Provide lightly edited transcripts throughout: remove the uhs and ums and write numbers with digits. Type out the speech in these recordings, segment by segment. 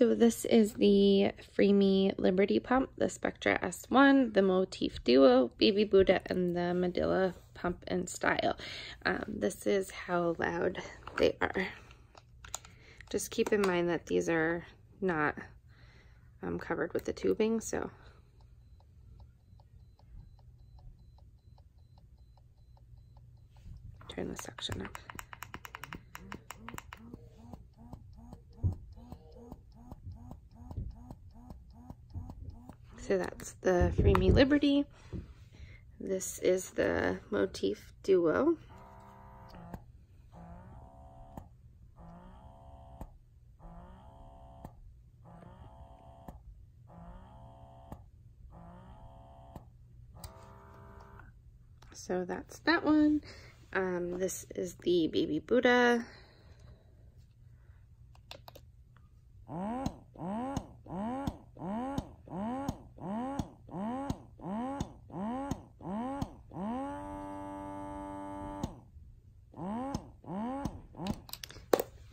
So this is the Freemie Liberty Pump, the Spectra S1, the Motif Duo, Baby Buddha, and the Medela Pump and Style. This is how loud they are. Just keep in mind that these are not covered with the tubing, so turn the suction up. So that's the Freemie Liberty. This is the Motif Duo. So that's that one. This is the Baby Buddha.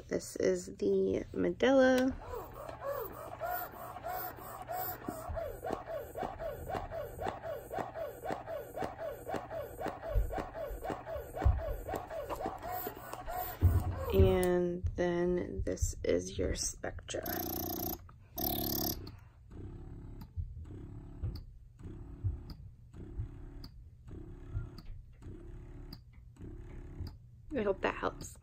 This is the Medela. And then this is your Spectra. I hope that helps.